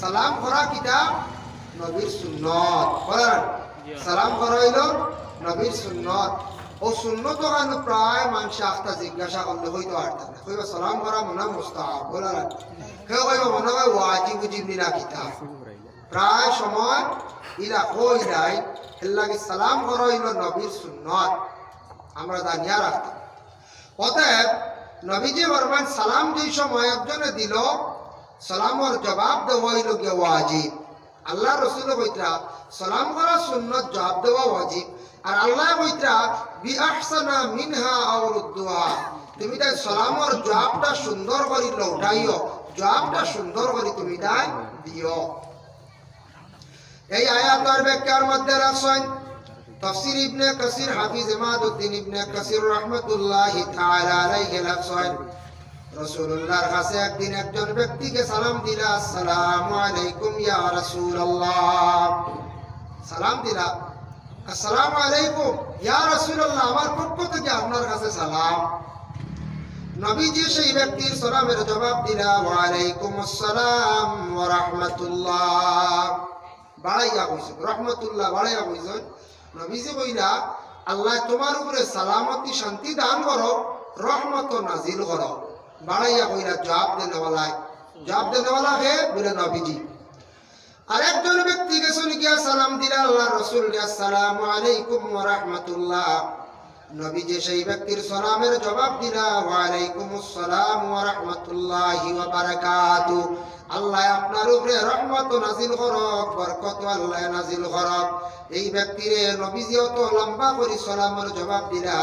সালাম করা কিটা নবীর সুন্নত বলেন সালাম করা হইল নবীর সুন্নত ও সুন্নত কারণে প্রায় মানুষ আখতা জিজ্ঞাসা করলে হইতো আরতা না কইবা সালাম করা মনে মুস্তাহাব বলেন কেউ কইবা মনে হয় ওয়াজিব উজিব না কিতা প্রায় সময় ইলা কই নাই এর লাগে সালাম করা হইল নবীর সুন্নত আমরা জানিয়া রাখতাম অতএব নবীজি ফরমান সালাম যেই সময় একজনে দিল সালামের জবাব দেওয়া হইল গিয়ে ওয়াজিব আল্লাহ রসুল কইতা সালাম করা সুন্নত জবাব দেওয়া ওয়াজিব আর আল্লাহ কইতা বি আহসানা মিনহা আও রুদ্দুহা তুমি তাই সালামের জবাবটা সুন্দর করে লউটাইও জবাবটা সুন্দর করে তুমি তাই দিও এই আয়াতের ব্যাখ্যার মধ্যে রাখছেন তাফসীর ইবনে কাসির হাফিজ ইমাদউদ্দিন ইবনে কাসির রাহমাতুল্লাহি তাআলা আলাইহি রাখছেন রাসূলুল্লাহর কাছে একদিন একজন ব্যক্তিকে সালাম দিলা আসসালামু আলাইকুম ইয়া রাসূলুল্লাহ সালাম দিলা আসসালামু আলাইকুম ইয়া রাসূলুল্লাহ আমার পক্ষ থেকে আপনার কাছে সালাম নবীজি সেই ব্যক্তির সালামের জবাব দিলা ওয়া আলাইকুম আসসালাম ওয়া রাহমাতুল্লাহ বাড়াইয়া কইছেন রহমতুল্লাহ বাড়াইয়া কইছেন নবীজি কইলা আল্লাহ তোমার উপরে সালামতি শান্তি দান করো রহমত নাজিল করো বাড়াইয়া কইলা জবাব দেনেওয়ালা হে বলে নবীজি আরেকজন ব্যক্তি গেছেন গিয়া সালাম দিলা আল্লাহ রাসূল আসসালামু আলাইকুম ওয়া রাহমাতুল্লাহ নবীজি সেই ব্যক্তির সালামের জবাব দিলা ওয়া আলাইকুমুস সালাম ওয়া রাহমাতুল্লাহি ওয়া বারাকাতু আল্লাহ আপনার উপরে রহমত নাজিল করক বরকত আল্লাহ নাজিল করক এই ব্যক্তিরে নবীজিও তো লম্বা করে সালামের জবাব দিলা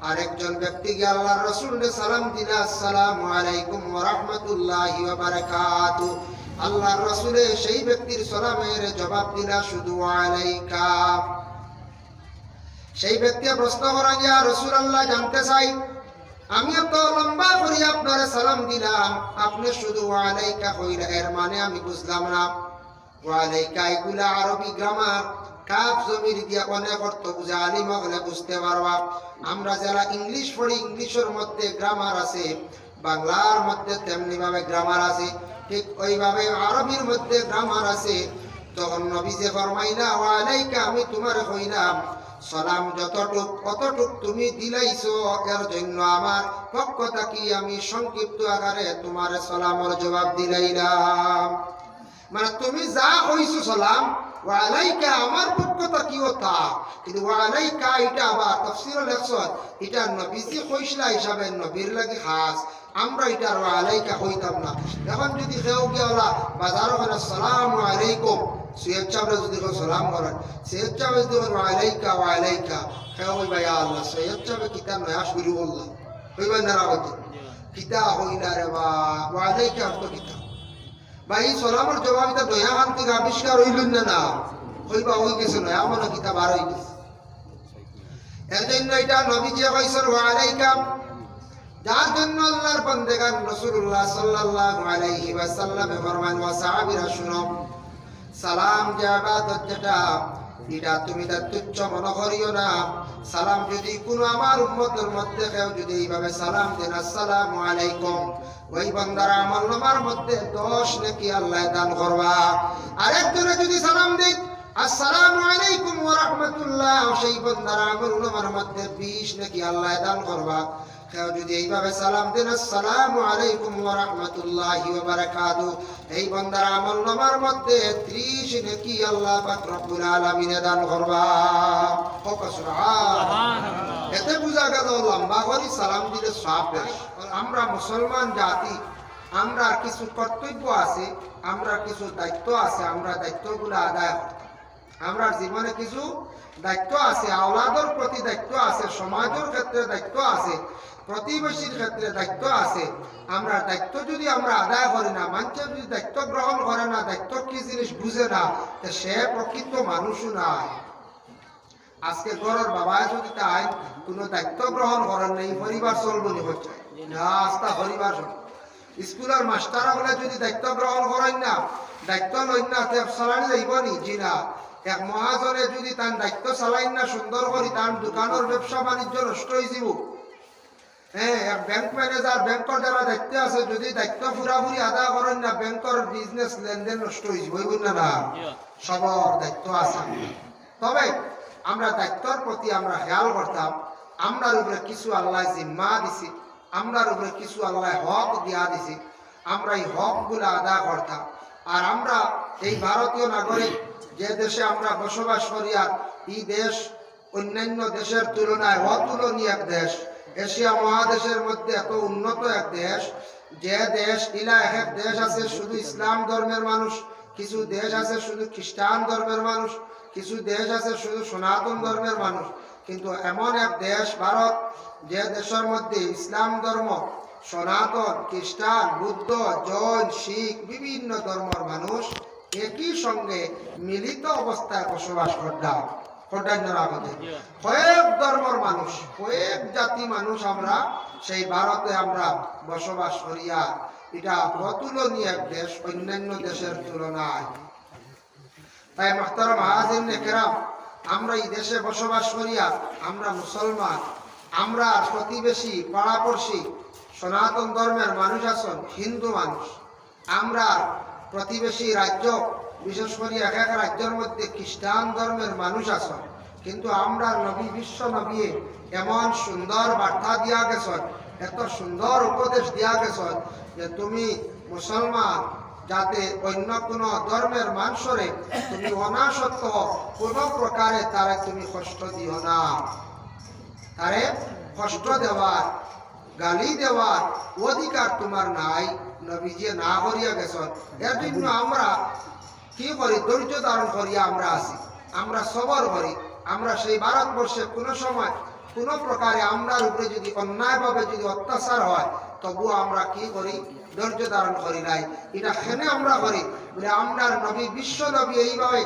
আরেকজন ব্যক্তিকে আল্লাহর রাসূল সালাম দিলা আসসালামু আলাইকুম ওয়া রাহমাতুল্লাহি ওয়া বারাকাতু আল্লাহর রাসূল সেই ব্যক্তির সালামের জবাব দিলা শুধু আলাইকা সেই ব্যক্তি প্রশ্ন করেন ইয়া রাসূলুল্লাহ জানতে চাই আমি তো লম্বা করে আপনার সালাম দিলাম আপনি শুধু ওয়ালাইকা কইরা এর মানে আমি বুঝলাম না ওয়ালাইকা এগুলা আরবি গ্রামার কাফ জমির দিয়া অনেক অর্থ বুঝা আলিম হলে বুঝতে পারবা আমরা যারা ইংলিশ পড়ি ইংলিশের মধ্যে গ্রামার আছে বাংলার মধ্যে তেমনি ভাবে গ্রামার আছে ঠিক ওইভাবে আরবির মধ্যে গ্রামার আছে তখন নবীজি ফরমাইলা ওয়ালাইকা আমি তোমার কইলাম সালাম যতটুক কতটুক তুমি দিলাইছো এর জন্য আমার পক্ষ থেকে আমি সংক্ষিপ্ত আকারে তোমার সালামের জবাব দিলাইলাম মানে তুমি যা কইছো সালাম ওয়ালাইকা আমার পক্ষ থেকেও তা কিন্তু ওয়ালাইকা এটা আবার তাফসীরে লেখছেন এটা নবীজি কইসলা হিসাবে নবীর লাগি খাস আমরা এটা ওয়ালাইকা কইতাম না এখন যদি কেউ গিয়া বাজারও করে আসসালামু আলাইকুম সৈয়দ চাবরে যদি সালাম করেন সৈয়দ চাবরে যদি ওয়ালাইকা ওয়ালাইকা কেউ কইবা ইয়া আল্লাহ সৈয়দ চাবরে কিতা নয়া শুরু করলাম কইবা না রাখতে কিতা হইলা রে বা ওয়ালাইকা অর্থ কিতা ভাই সালামের জবাব এটা দয়া খান থেকে আবিষ্কার হইল না কইবা হই গেছে নয়া মনে কিতা বার হই গেছে এর জন্য এটা নবীজি কইছেন ওয়ালাইকা যার জন্য আল্লাহর বান্দাগান রাসূলুল্লাহ সাল্লাল্লাহু আলাইহি ওয়াসাল্লাম ফরমান ওয়া সাহাবীরা শুনো সালাম যে ইবাদত যেটা এটা তুমি তার তুচ্ছ মনে করিও না সালাম যদি কোনো আমার উম্মতের মধ্যে কেউ যদি এইভাবে সালাম দেন আসসালামু আলাইকুম ওই বান্দার আমল নামার মধ্যে 10 নেকি আল্লাহ দান করবা আরেকজনে যদি সালাম দেয় আসসালামু আলাইকুম ওয়া রাহমাতুল্লাহ সেই বান্দার আমল নামার মধ্যে 20 নেকি আল্লাহ দান করবা কেউ যদি এইভাবে সালাম দেন আসসালামু আলাইকুম ওয়া রাহমাতুল্লাহি ওয়া বারাকাতু এই বান্দার আমল নামার মধ্যে 30 নেকি আল্লাহ পাক রব্বুল আলামিন দান করবা সুবহানাল্লাহ এতে বুঝা গেল লম্বা করে সালাম দিলে সওয়াব বেশি আমরা মুসলমান জাতি আমরা কিছু কর্তব্য আছে আমরা কিছু দায়িত্ব আছে আমরা দায়িত্বগুলো আদায় করতে আমরা জীবনে কিছু দায়িত্ব আছে আওলাদের প্রতি দায়িত্ব আছে সমাজের ক্ষেত্রে দায়িত্ব আছে প্রতিবেশীর ক্ষেত্রে দায়িত্ব আছে আমরা দায়িত্ব যদি আমরা আদায় করি না মানুষ যদি দায়িত্ব গ্রহণ করে না দায়িত্ব কি জিনিস বুঝে না সে প্রকৃত মানুষও নাই আজকে ঘরের বাবায় যদি তাই কোনো দায়িত্ব গ্রহণ করেন না এই পরিবার চলবনি হচ্ছে না আস্থা পরিবার স্কুলের মাস্টাররা বলে যদি দায়িত্ব গ্রহণ করেন না দায়িত্ব লইন না চালানি যাইব নি জি না এক মহাজনে যদি তার দায়িত্ব চালাইন না সুন্দর করি তার দোকানের ব্যবসা বাণিজ্য নষ্ট হয়ে যাব হ্যাঁ, এক ব্যাংক ম্যানেজার ব্যাংকের যারা দায়িত্ব আছে যদি দায়িত্ব পুরাপুরি আদা করেন না ব্যাংকের বিজনেস লেনদেন নষ্ট হয়ে যাবে, বুঝলেন না? সবার দায়িত্ব আছে। তবে আমরা দায়িত্বর প্রতি আমরা খেয়াল করতাম, আমরার উপরে কিছু আল্লাহ জিম্মা দিছি, আমরার উপরে কিছু আল্লাহ হক দিয়া দিছি, আমরা এই হকগুলো আদা করতাম। আর আমরা এই ভারতীয় নাগরিক যে দেশে আমরা বসবাস করি, আর এই দেশ অন্যান্য দেশের তুলনায় অতুলনীয় এক দেশ, এশিয়া মহাদেশের মধ্যে এত উন্নত এক দেশ, যে দেশ ইলা এক দেশ আছে শুধু ইসলাম ধর্মের মানুষ, কিছু দেশ আছে শুধু খ্রিস্টান ধর্মের মানুষ, কিছু দেশ আছে শুধু সনাতন ধর্মের মানুষ। কিন্তু এমন এক দেশ ভারত, যে দেশের মধ্যে ইসলাম ধর্ম, সনাতন, খ্রিস্টান, বুদ্ধ, জৈন, শিখ বিভিন্ন ধর্মের মানুষ একই সঙ্গে মিলিত অবস্থায় বসবাস করতাম। কয়েক ধর্মের মানুষ, কয়েক জাতি মানুষ আমরা সেই ভারতে আমরা বসবাস করিয়া, এটা অতুলনীয় এক দেশ অন্যান্য দেশের তুলনায়। তাই মুহতারাম হাজিরিন কেরাম, আমরা এই দেশে বসবাস করিয়া আমরা মুসলমান, আমরা প্রতিবেশী পাড়াপড়শি সনাতন ধর্মের মানুষ আছেন, হিন্দু মানুষ, আমরা প্রতিবেশী রাজ্য বিশেষ করে এক এক রাজ্যের মধ্যে খ্রিস্টান ধর্মের মানুষ আছেন। কিন্তু আমরা নবী, বিশ্ব নবী এমন সুন্দর বার্তা দিয়া গেছেন, এত সুন্দর উপদেশ দিয়া গেছেন যে তুমি মুসলমান যাতে অন্য কোনো ধর্মের মানুষরে তুমি অনাসক্ত কোনো প্রকারে তারে তুমি কষ্ট দিও না। তারে কষ্ট দেওয়ার, গালি দেওয়ার অধিকার তোমার নাই, নবীজি না করিয়া গেছেন। এর জন্য আমরা কি করি? ধৈর্য ধারণ করিয়া আমরা আছি, আমরা সবর করি। আমরা সেই ভারতবর্ষে কোনো সময় কোনো প্রকারে আমরার উপরে যদি অন্যায়ভাবে যদি অত্যাচার হয়, তবু আমরা কি করি? ধৈর্য ধারণ করি নাই। এটা খেনে আমরা করি বলে আমরার নবী, বিশ্ব নবী এইভাবে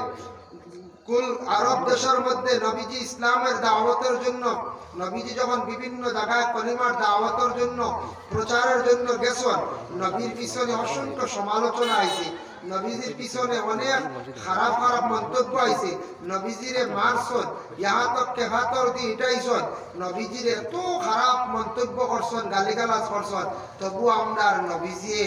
কুল আরব দেশের মধ্যে নবীজি ইসলামের দাওয়াতের জন্য, নবীজি যখন বিভিন্ন জায়গায় কলিমার দাওয়াতের জন্য প্রচারের জন্য গেছেন, নবীর পিছনে অসংখ্য সমালোচনা আইছে, নবীজির পিছনে অনেক খারাপ খারাপ মন্তব্য আইছে, নবীজিরে মারছন, ইহা তো কেফাতর দিয়ে ইটাইছন, নবীজির এত খারাপ মন্তব্য করছেন, গালিগালাজ করছেন, তবু আমরা নবীজি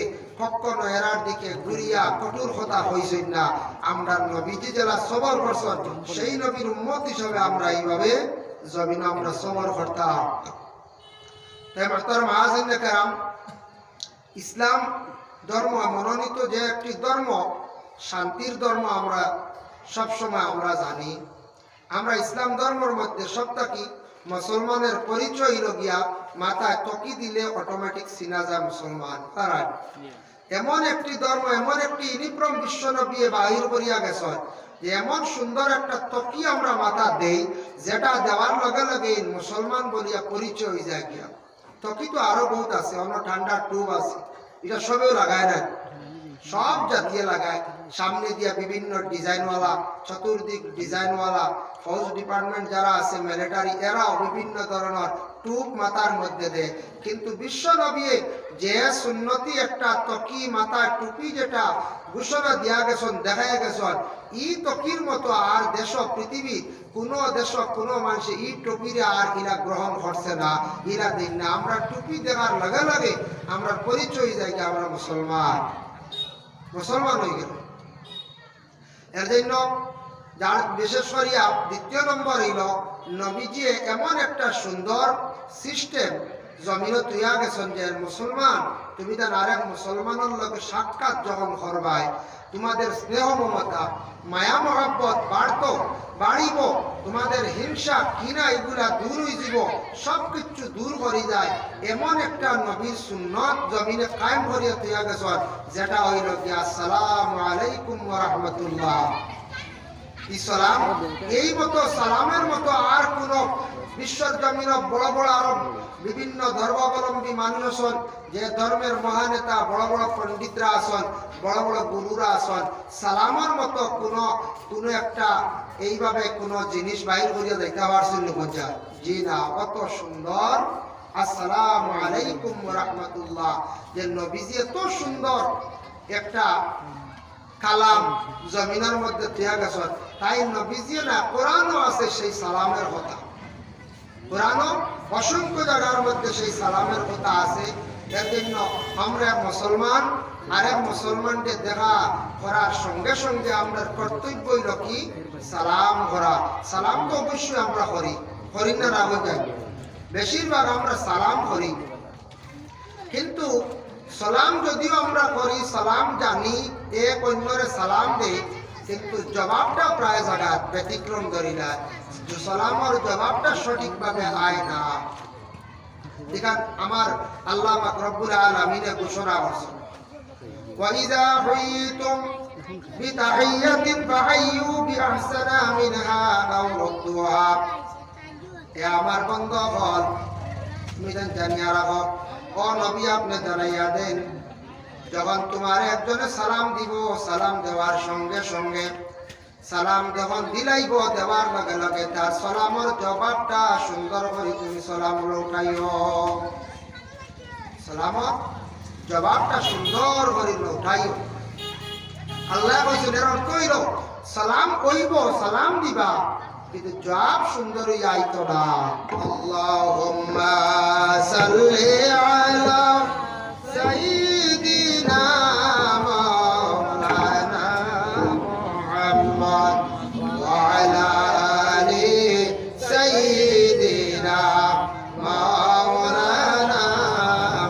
কখনো এরার দিকে ঘুরিয়া কঠোর কথা হইছেন না। আমরা নবীজি যারা সবর করছেন, সেই নবীর উম্মত হিসাবে আমরা এইভাবে জমিন আমরা সবর করতাম। তাই মুহতারাম হাজিরিন কেরাম, ইসলাম ধর্ম মনোনীত যে একটি ধর্ম, শান্তির ধর্ম, আমরা সবসময় আমরা জানি। আমরা ইসলাম ধর্মের মধ্যে সবটা কি মুসলমানের পরিচয় হইল গিয়া মাথায় টকি দিলে অটোমেটিক চিনা যায় মুসলমান। তারা এমন একটি ধর্ম, এমন একটি ইউনিফর্ম বিশ্বনবী বাহির করিয়া গেছে যে এমন সুন্দর একটা টকি আমরা মাথা দেই, যেটা দেওয়ার লগে লগে মুসলমান বলিয়া পরিচয় হয়ে যায় গিয়া। টকি তো আরো বহুত আছে, অন্য ঠান্ডার টুব আছে, এটা সবেও লাগায় না, সব জাতীয় লাগায়। সামনে দিয়া বিভিন্ন ডিজাইনওয়ালা, চতুর্দিক ডিজাইনওয়ালা, ফৌজ ডিপার্টমেন্ট যারা আছে, মিলিটারি, এরাও বিভিন্ন ধরনের টুপ মাথার মধ্যে দেয়। কিন্তু বিশ্ব নবী যে সুন্নতি একটা তকি মাথায় টুপি যেটা ঘোষণা দিয়া গেছেন, দেখাই গেছেন, ই তকির মতো আর দেশ পৃথিবী কোনো দেশ কোনো মানুষ ই টুপিরে আর ইরা গ্রহণ করছে না, ইরা দিন না। আমরা টুপি দেখার লগে লগে আমরা পরিচয় যাই যে আমরা মুসলমান, মুসলমান হয়ে গেল। এর জন্য যার বিশেষ করিয়া দ্বিতীয় নম্বর হইল, নবীজি এমন একটা সুন্দর সিস্টেম জমিনে তুইয়া গেছেন যে মুসলমান তুমি তার আরেক মুসলমানের লগে সাক্ষাৎ যখন করবাই, তোমাদের স্নেহ মমতা মায়া মহাব্বত বাড়িব, তোমাদের হিংসা কিনা এগুলা দূর হয়ে যাব, সব কিছু দূর করে যায়। এমন একটা নবীর সুন্নত জমিনে কায়েম করিয়া তুইয়া গেছেন, যেটা হইল কি আসসালামু আলাইকুম ওয়া রাহমাতুল্লাহ। ইসলাম এই মতো সালামের মতো আর কোন বিশ্বের জমিন বড় বড় আরো বিভিন্ন ধর্মাবলম্বী মানুষ আছেন, যে ধর্মের মহানেতা বড় বড় পণ্ডিতরা আছেন, বড় বড় গুরুরা আছেন, সালামের মতো কোনো একটা এইভাবে কোনো জিনিস বাহির করিয়া দেখা পারছেন পঞ্চায়েত? জি না। কত সুন্দর আসসালামু আলাইকুম ওয়া রাহমাতুল্লাহ, যে নবীজি এত সুন্দর একটা কালাম জমিনের মধ্যে দেয়া গেছে। তাই নবীজি না, কোরআনও আছে সেই সালামের কথা, কোরআনও অসংখ্য জায়গার মধ্যে সেই সালামের কথা আছে। এর জন্য আমরা এক মুসলমান আর এক মুসলমানকে দেখা করার সঙ্গে সঙ্গে আমরা কর্তব্য হইল কি সালাম করা। সালাম তো অবশ্যই আমরা করি, করি না না যাই, বেশিরভাগ আমরা সালাম করি। কিন্তু সালাম যদিও আমরা করি, সালাম জানি, এক অন্যরে সালাম দেই, কিন্তু জবাবটা প্রায় জায়গায় ব্যতিক্রম ধরি না, সালামের জবাবটা সঠিকভাবে আয় না। দেখেন আমার আল্লাহ পাক রব্বুল আলামিনে ঘোষণা করছেন, ওয়াইযা হুইতুম বিতাহিয়াতিন ফাহাইয়ু বিআহসানা মিনহা আও রুদ্দুহা। এ আমার বন্ধুগণ, তুমি জানিয়া রাখো, ও নবী আপনি জানাইয়া দেন, যখন তোমার একজনে সালাম দিব, সালাম দেওয়ার সঙ্গে সঙ্গে সালাম যখন দিলাইব, দেওয়ার লগে লগে তার সালামের জবাবটা সুন্দর করে তুমি সালাম লৌটাইও। সালামের জবাবটা সুন্দর করে লৌটাইও। আল্লাহ কইছেন এর অর্থ হইল সালাম কইব, সালাম দিবা, কিন্তু জবাব সুন্দর হইয়া আইতো না। আল্লাহুম্মা সাল্লি আলা সাইয়্যিদিনা মাওলানা মুহাম্মদ ওয়া আলা আলি সাইয়্যিদিনা মাওলানা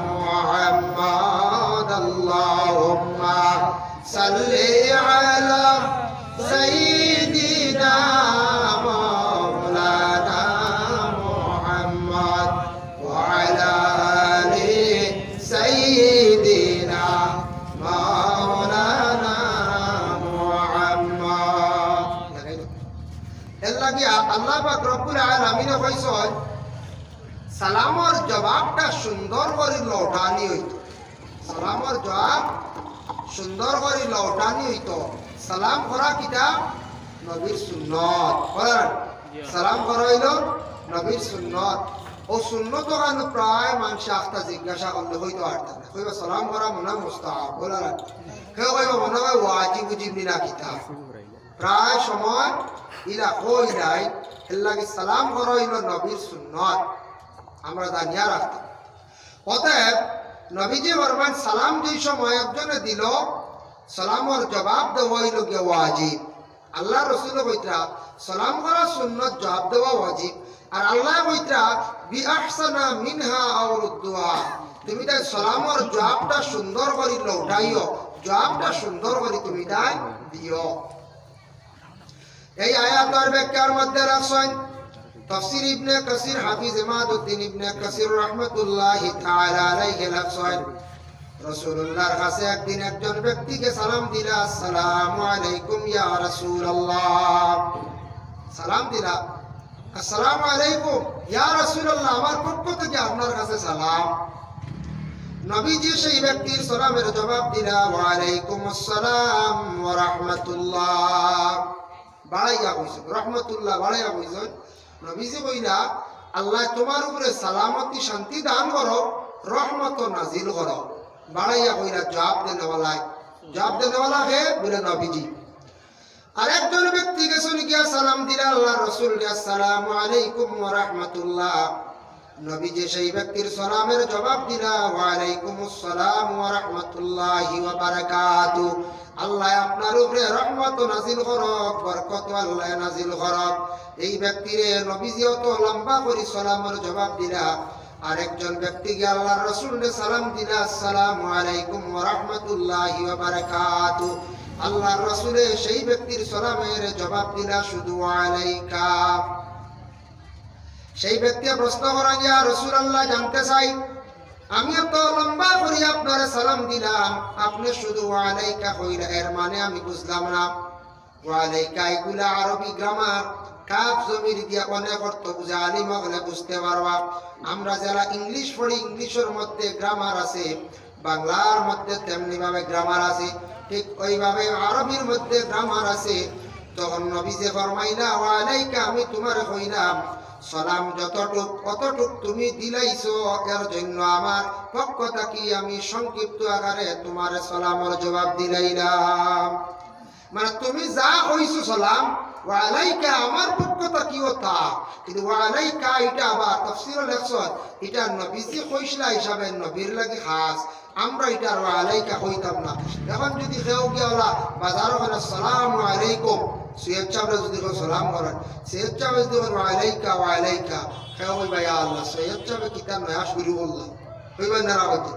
মুহাম্মদ। আল্লাহুম্মা সাল্লি আলা সাইয়্যিদিনা মাওলানা মুহাম্মদ ওয়া আলা আলি সাইয়্যিদিনা মাওলানা মুহাম্মদ। এর লাগিয়া আল্লাহ পাক রব্বুল আলামিন কইছেন সালামের জবাবটা সুন্দর করে লৌটানি হইতো। সালামের জবাব সুন্দর করে লৌটানি হইতো। সালাম করা কিটা নবীর সুন্নত। বলেন সালাম করা হইল নবীর সুন্নত। ও সুন্নত কারণে প্রায় মানুষ আখতা জিজ্ঞাসা করলে হইতো আরতা না, কইবা সালাম করা মনে মুস্তাহাব। বলেন কেউ কইবা মনে হয় ওয়াজিব উজিব না কিতা। প্রায় সময় ইলা কই নাই, এর লাগে সালাম করা হইল নবীর সুন্নত, আমরা জানিয়া রাখতাম। অতএব নবীজি বলবেন সালাম যেই সময় একজনে দিল, সালামের জবাব দেওয়া হইল গিয়ে ওয়াজিব। আল্লাহ রসুল কইতরা সালাম করা সুন্নত, জবাব দেওয়া ওয়াজিব। আর আল্লাহ কইতরা বিআহসানা মিনহা আও রুদ্দুহা, তুমি তাই সালামের জবাবটা সুন্দর করে লৌটাইও, জবাবটা সুন্দর করে তুমি তাই দিও। এই আয়াতের ব্যাখ্যার মধ্যে রাখছেন তাফসীর ইবনে কাসির, হাফিজ ইমাদউদ্দিন ইবনে কাসির রাহমাতুল্লাহি তাআলা আলাইহি রাখছেন, রাসূলুল্লাহর কাছে একদিন একজন ব্যক্তিকে সালাম দিলা, আসসালামু আলাইকুম ইয়া রাসূলুল্লাহ। সালাম দিলা, আসসালামু আলাইকুম ইয়া রাসূলুল্লাহ, আমার পক্ষ থেকে আপনার কাছে সালাম। নবীজি সেই ব্যক্তির সালামের জবাব দিলা, ওয়া আলাইকুম আসসালাম ওয়া রাহমাতুল্লাহ। বাড়াইয়া কইছেন রহমাতুল্লাহ, বাড়াইয়া কইছেন। নবীজি কইলা আল্লাহ তোমার উপরে সালামতি শান্তি দান করো, রহমত নাজিল করো। বাড়াইয়া কইলা জবাব দেনেওয়ালায়, জবাব দেনেওয়ালা হে বলে নবীজি। আরেকজন ব্যক্তি গেছেন গিয়া সালাম দিলা আল্লাহ রাসূল, আসসালামু আলাইকুম ওয়া রাহমাতুল্লাহ। নবীজি সেই ব্যক্তির সালামের জবাব দিলা, ওয়া আলাইকুমুস সালাম ওয়া রাহমাতুল্লাহি ওয়া বারাকাতুহু। আল্লাহ আপনার উপরে রহমত নাজিল করক, বরকত আল্লাহ নাজিল করক। এই ব্যক্তিরে নবীজিও তো লম্বা করে সালামের জবাব দিলা। আরেকজন ব্যক্তিকে আল্লাহর রাসূলে সালাম দিলা, আসসালামু আলাইকুম ওয়া রাহমাতুল্লাহি ওয়া বারাকাতুহু। আল্লাহর রাসূলে সেই ব্যক্তির সালামের জবাব দিলা শুধু আলাইকা। সেই ব্যক্তি প্রশ্ন করেন, ইয়া রাসূলুল্লাহ জানতে চাই, আমি তো লম্বা করে আপনার সালাম দিলাম, আপনি শুধু ওয়ালাইকা কইলা, এর মানে আমি বুঝলাম না। ওয়ালাইকা এগুলা আরবি গ্রামার, কাফ জমির দিয়া অনেক অর্থ বুঝে, আলিম হলে বুঝতে পারবা। আমরা যারা ইংলিশ পড়ি, ইংলিশের মধ্যে গ্রামার আছে, বাংলার মধ্যে তেমনি ভাবে গ্রামার আছে, ঠিক ওইভাবে আরবির মধ্যে গ্রামার আছে। তখন নবীজি ফরমাইলা, ওয়ালাইকা আমি তোমার কইলাম সালাম যতটুক কতটুক তুমি দিলাইছো, এর জন্য আমার পক্ষ থেকে আমি সংক্ষিপ্ত আকারে তোমার সালামের জবাব দিলাইলাম। মানে তুমি যা হইছো সালাম ওয়ালাইকা আমার পক্ষ থাকিও তা, কিন্তু ওয়ালাইকা এটা আবার তাফসীরে লেখছেন এটা নবীজি কইসলা হিসাবে নবীর লাগি খাস, আমরা এটা ওয়ালাইকা হইতাম না। এখন যদি কেউ গিয়া বাজার ওখানে আসসালামু আলাইকুম সৈয়দ সাহেবরা যদি সালাম করেন, সৈয়দ সাহেব যদি ওয়ালাইকা ওয়ালাইকা কেউ কইবা ইয়া আল্লাহ সৈয়দ সাহেব কিতা নয়া শুরু করলাম কইবা না রাখতে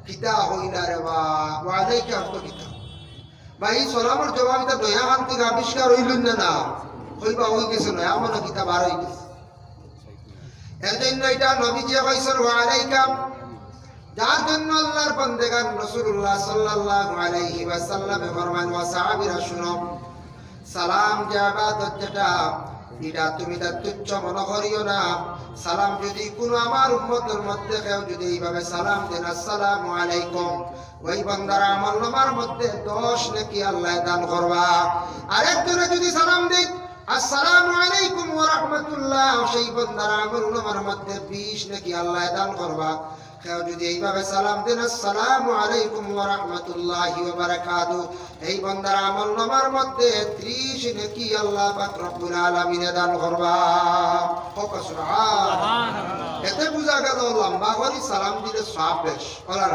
কিতা হইলা রে বা ওয়ালাইকা অর্থ কিতা ভাই সালামের জবাব এটা দয়া খান থেকে আবিষ্কার হইলেন না না কইবা হই গেছে নয়া মানে কিতা বার হই গেছে। এর জন্য এটা নবীজি কইছেন ওয়ালাইকা, যার জন্য আল্লাহর বান্দেগান রাসূলুল্লাহ সাল্লাল্লাহু আলাইহি ওয়াসাল্লাম ফরমান ওয়া সাহাবীরা শুনো, সালাম যে ইবাদত যেটা এটা তুমি তার তুচ্ছ মনে করিও না। সালাম যদি কোনো আমার উম্মতের মধ্যে কেউ যদি এইভাবে সালাম দেন আসসালামু আলাইকুম, ওই বান্দার আমল নামার মধ্যে 10 নেকি আল্লাহ দান করবা। আরেকজনে যদি সালাম দেন আসসালামু আলাইকুম ওয়া রাহমাতুল্লাহ, সেই বান্দার আমল নামার মধ্যে 20 নেকি আল্লাহ দান করবা। কেউ যদি এইভাবে সালাম দেন আসসালামু আলাইকুম ওয়া রাহমাতুল্লাহি ওয়া বারাকাতুহু, এই বান্দার আমল নামার মধ্যে 30 নেকি আল্লাহ পাক রব্বুল আলামিন দান করবা। সুবহানাল্লাহ। এতে বুঝা গেল লম্বা করে সালাম দিলে সওয়াব বেশি বলার,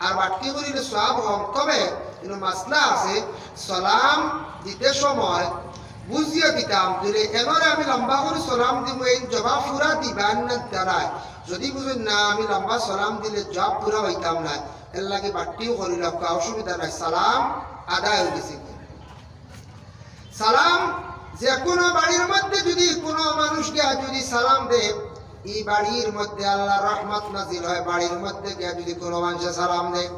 আর বাড়তি করিলে সওয়াব কম। তবে কিন্তু মাসলা আছে, সালাম দিতে সময় বুঝিয়ে দিতাম দিলে এমন আমি লম্বা করে সালাম দিব এই জবাব পুরা দিবান না দাঁড়ায়, যদি বুঝুন না আমি লম্বা সালাম দিলে জবাব পুরা হইতাম না, এর লাগে বাড়তিও করিল অসুবিধা নাই, সালাম আদায় হয়ে গেছে। সালাম যে কোনো বাড়ির মধ্যে যদি কোনো মানুষকে যদি সালাম দেয় এই বাড়ির মধ্যে আল্লাহ রহমত নাজিল হয়। বাড়ির মধ্যে গিয়ে যদি কোনো মানুষে সালাম দেয়,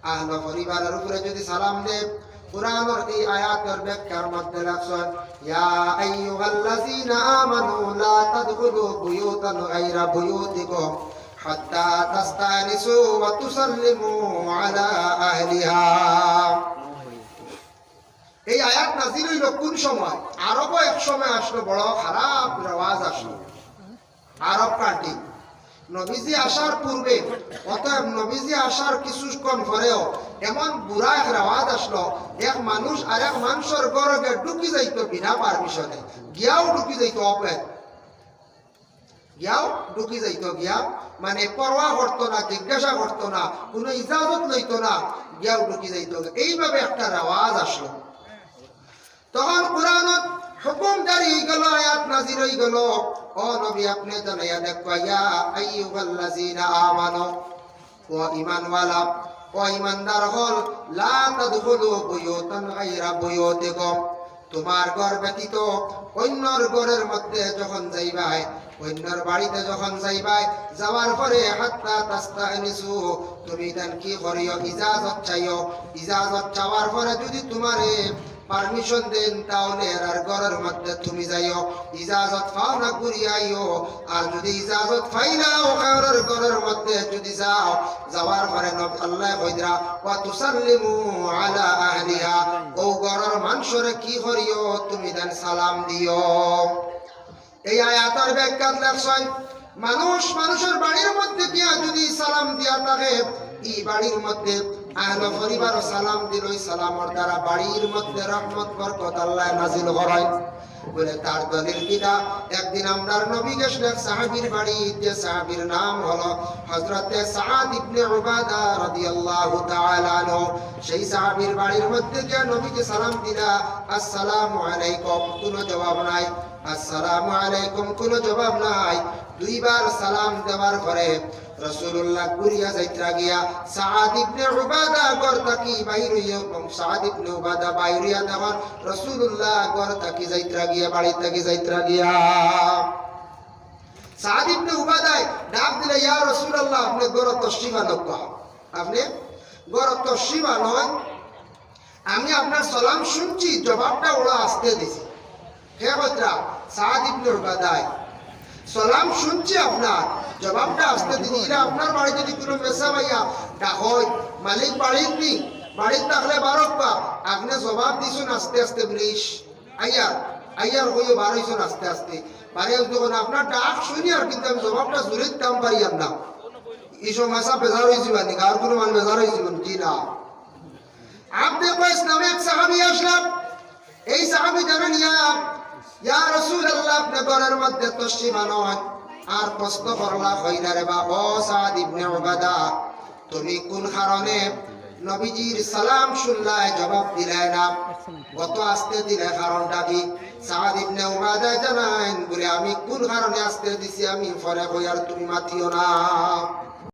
আহলে পরিবারের উপরে যদি সালাম দেয়, কুরআনের এই আয়াতের ব্যাখ্যার মধ্যে রাখছেন ইয়া আইয়ুহাল্লাযীনা আমানু লা তাদখুলু বুয়ুতান গায়রা বুয়ুতিকুম হাত্তা তাস্তানিসু ওয়া তুসাল্লিমু আলা আহলিহা। এই আয়াত নাজিল হইল কোন সময়? আরবও এক সময় আসলো, বড় খারাপ রেওয়াজ আসলো আরব কান্ট্রি নবীজি আসার পূর্বে। অতএব নবীজি আসার কিছুক্ষণ পরেও এমন বুড়া এক রেওয়াজ আসলো, এক মানুষ আর এক মানুষের ঘরে ঢুকি যাইত বিনা পারমিশনে, গিয়াও ঢুকি যাইত, অপেদ গিয়াও ঢুকি যাইত, গিয়া মানে পরোয়া করতো না, জিজ্ঞাসা করতো না, কোনো ইজাজত লইতো না, গিয়াও ঢুকি যাইত। এইভাবে একটা রেওয়াজ আসলো। তখন কুরআনত হুকুম জারি হয়ে গেল, আয়াত নাজিল হয়ে গেল, ও নবী আপনি জানাইয়া দেখো ইয়া আইয়ুহাল্লাযীনা আমানু, ও ঈমানওয়ালা ও ঈমানদার হল, লা তাদখুলু বুয়ুতান গায়রা বুয়ুতিকুম, তোমার ঘর ব্যতীত অন্যর ঘরের মধ্যে যখন যাইবাই, অন্যর বাড়িতে যখন যাইবাই, যাওয়ার পরে হাত্তা তাস্তানিসু, তুমি দেন কি করিও ইজাজত চাইও। ইজাজত চাওয়ার পরে যদি তোমারে পারমিশন দেন তাহলে আর ঘরের মধ্যে তুমি যাইও, ইজাজত পাও না ঘুরিয়াইও। আর যদি ইজাজত পাইলাও ঘরের মধ্যে যদি যাও, যাওয়ার পরে আল্লাহ কইরা ওয়া তুসাল্লিমু আলা আহলিহা, ও ঘরের মানুষরে কি করিও তুমি দেন সালাম দিও। এই আয়াতের ব্যাখ্যা লেখছেন মানুষ মানুষের বাড়ির মধ্যে গিয়া যদি সালাম দিয়া থাকে, এই বাড়ির মধ্যে আহলে পরিবার সালাম দিল, সালামের দ্বারা বাড়ির মধ্যে রহমত বরকত আল্লাহ নাজিল করায় বলে। তার দলিল কিনা, একদিন আমরার নবী গেছিলেন সাহাবীর বাড়ি, যে সাহাবীর নাম হলো হযরতে সাদ ইবনে উবাদা রাদিয়াল্লাহু তাআলা আনহু। সেই সাহাবীর বাড়ির মধ্যে গিয়ে নবীকে সালাম দিলা, আসসালামু আলাইকুম, কোনো জবাব নাই, আসসালামু আলাইকুম, কোনো জবাব নাই। দুইবার সালাম দেওয়ার পরে রাসূলুল্লাহ ঘুরিয়া যাইত্রা গিয়া সাদ ইবনে উবাদা ঘর থাকি বাইর হইয়া, সাদ ইবনে উবাদা বাইর হইয়া তখন রাসূলুল্লাহ ঘর থাকি যাইত্রা গিয়া, বাড়ি থাকি যাইত্রা গিয়া সাদ ইবনে উবাদা ডাক দিলে ইয়া রাসূলুল্লাহ আপনি ঘর তশরিফ আনক, আপনি ঘর তশরিফ আনক, আমি আপনার সালাম শুনছি, জবাবটা ওরা আসতে দিছি। হে বত্রা সাদ ইবনে উবাদা সালাম শুনছি, আপনার জবাবটা আসতে দিন। এরা আপনার বাড়ি যদি কোনো মেসা ভাইয়া ডাকয়, মালিক বাড়ির নি, বাড়ির থাকলে বারক পা, আপনি জবাব দিছুন আস্তে আস্তে, ব্রিশ আইয়ার আইয়ার হইও বার হইছুন আস্তে আস্তে, বারে যখন আপনার ডাক শুনি আর কিন্তু আমি জবাবটা জোরে দাম পারি না, এইসব মাসা বেজার হয়েছি মানে আর কোনো মান বেজার হয়েছি মানে কি না। আব্দে কয়স নামে এক সাহাবী আসলাম। এই সাহাবী জানেন ইয়া রাসূলুল্লাহ, আপনি ঘরের মধ্যে তশরিফ আনুন। আর প্রশ্ন করলা হইলা রে বা ও সাদ ইবনে উবাদা, তুমি কোন কারণে নবীজির সালাম শুনলাই জবাব দিলে না? কত আসতে দিলে, কারণটা কি? সাদ ইবনে উবাদা জানান বলে আমি কোন কারণে আসতে দিছি আমি পরে কই, আর তুমি মাতিও না।